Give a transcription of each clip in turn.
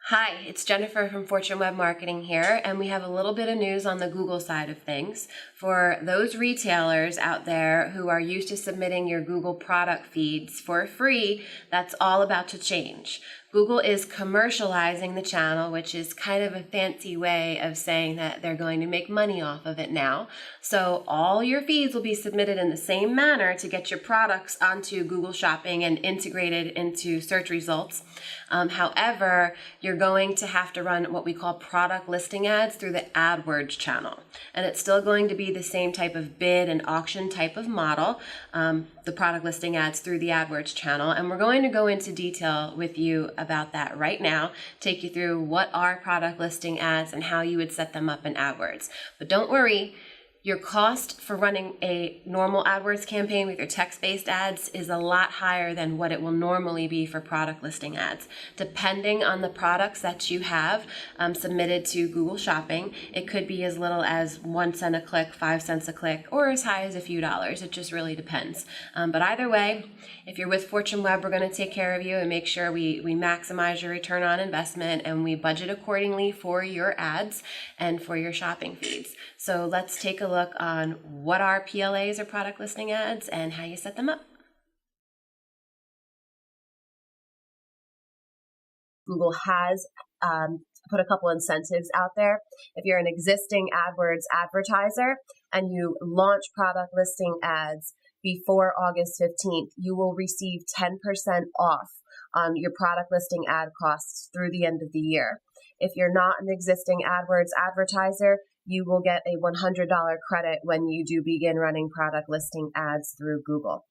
Hi, it's Jennifer from Fortune Web Marketing here, and we have a little bit of news on the Google side of things. For those retailers out there who are used to submitting your Google product feeds for free, that's all about to change. Google is commercializing the channel, which is kind of a fancy way of saying that they're going to make money off of it now. So all your feeds will be submitted in the same manner to get your products onto Google Shopping and integrated into search results. However, you're going to have to run what we call product listing ads through the AdWords channel. And it's still going to be the same type of bid and auction type of model, the product listing ads through the AdWords channel. And we're going to go into detail with you about that right now, take you through what are product listing ads and how you would set them up in AdWords. But don't worry, your cost for running a normal AdWords campaign with your text-based ads is a lot higher than what it will normally be for product listing ads. Depending on the products that you have submitted to Google Shopping, it could be as little as 1 cent a click, 5 cents a click, or as high as a few dollars. It just really depends. But either way, if you're with Fortune Web, we're going to take care of you and make sure we maximize your return on investment and we budget accordingly for your ads and for your shopping feeds. So let's take a look on what are PLAs or product listing ads and how you set them up. Google has put a couple incentives out there. If you're an existing AdWords advertiser and you launch product listing ads before August 15th, you will receive 10% off on your product listing ad costs through the end of the year. If you're not an existing AdWords advertiser, you will get a $100 credit when you do begin running product listing ads through Google.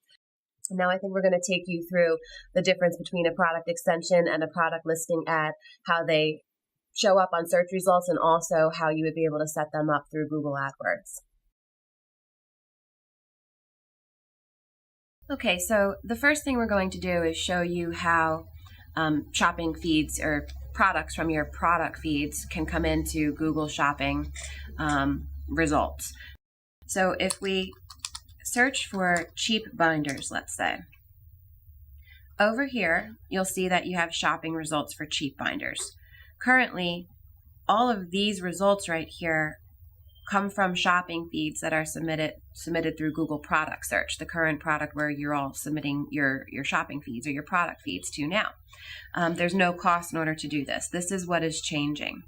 Now I think we're going to take you through the difference between a product extension and a product listing ad, how they show up on search results, and also how you would be able to set them up through Google AdWords. Okay, so the first thing we're going to do is show you how shopping feeds or products from your product feeds can come into Google Shopping results. So if we search for cheap binders, let's say, over here, you'll see that you have shopping results for cheap binders. Currently, all of these results right here come from shopping feeds that are submitted through Google Product Search, the current product where you're all submitting your shopping feeds or your product feeds to now. There's no cost in order to do this. This is what is changing.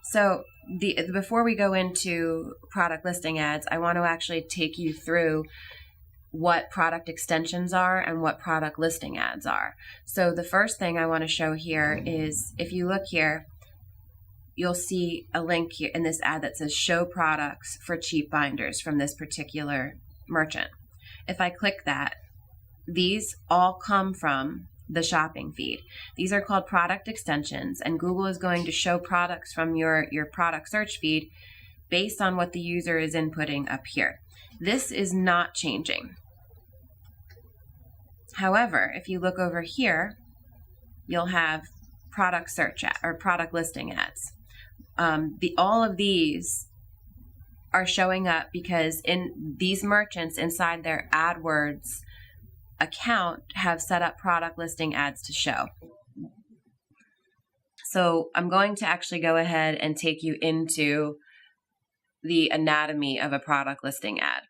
So before we go into product listing ads, I want to actually take you through what product extensions are and what product listing ads are. So the first thing I want to show here is, if you look here, you'll see a link here in this ad that says show products for cheap binders from this particular merchant. If I click that, these all come from the shopping feed. These are called product extensions, and Google is going to show products from your product search feed based on what the user is inputting up here. This is not changing. However, if you look over here, you'll have product search ad, or product listing ads. All of these are showing up because in these merchants inside their AdWords account have set up product listing ads to show. So I'm going to actually go ahead and take you into the anatomy of a product listing ad.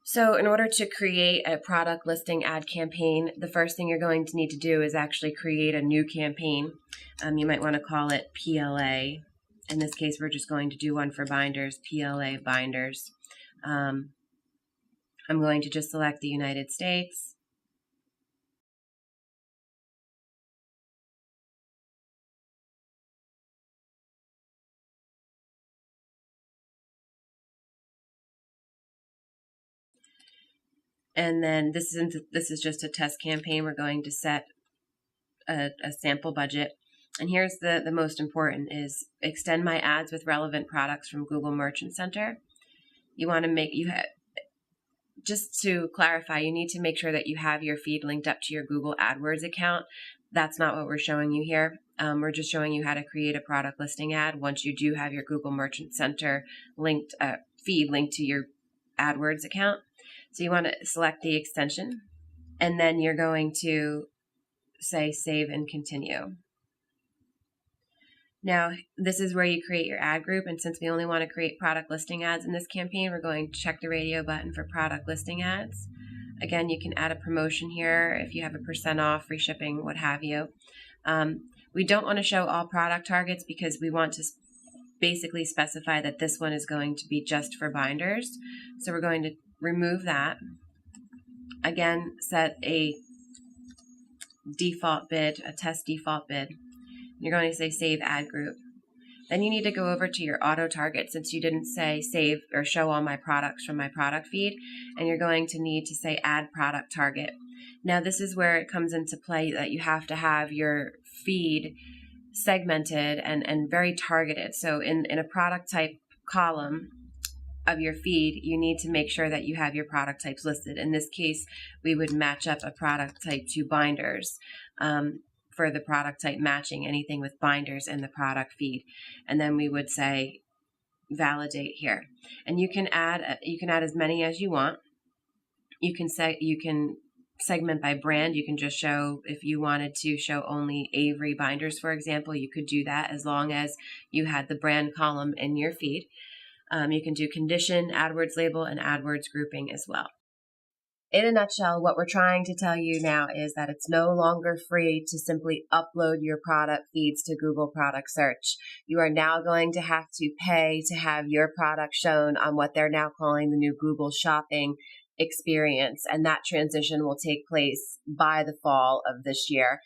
So in order to create a product listing ad campaign, the first thing you're going to need to do is actually create a new campaign. You might want to call it PLA. In this case, we're just going to do one for binders, PLA binders. I'm going to just select the United States. And then this is just a test campaign. We're going to set a sample budget. And here's the most important is extend my ads with relevant products from Google Merchant Center. You want to just to clarify, you need to make sure that you have your feed linked up to your Google AdWords account. That's not what we're showing you here. We're just showing you how to create a product listing ad once you do have your Google Merchant Center feed linked to your AdWords account. So you want to select the extension, and then you're going to say save and continue. Now, this is where you create your ad group, and since we only want to create product listing ads in this campaign, we're going to check the radio button for product listing ads. Again, you can add a promotion here if you have a % off, free shipping, what have you. We don't want to show all product targets because we want to basically specify that this one is going to be just for binders. So we're going to remove that. Again, set a default bid, a test default bid. You're going to say save ad group. Then you need to go over to your auto target since you didn't say save or show all my products from my product feed, and you're going to need to say add product target. Now this is where it comes into play that you have to have your feed segmented and very targeted. So in a product type column of your feed, you need to make sure that you have your product types listed. In this case, we would match up a product type to binders for the product type matching anything with binders in the product feed. And then we would say validate here. And you can add as many as you want. You can segment by brand. You can just show, if you wanted to show only Avery binders, for example, you could do that as long as you had the brand column in your feed. You can do condition, AdWords label, and AdWords grouping as well. In a nutshell, what we're trying to tell you now is that it's no longer free to simply upload your product feeds to Google Product Search. You are now going to have to pay to have your product shown on what they're now calling the new Google Shopping experience, and that transition will take place by the fall of this year.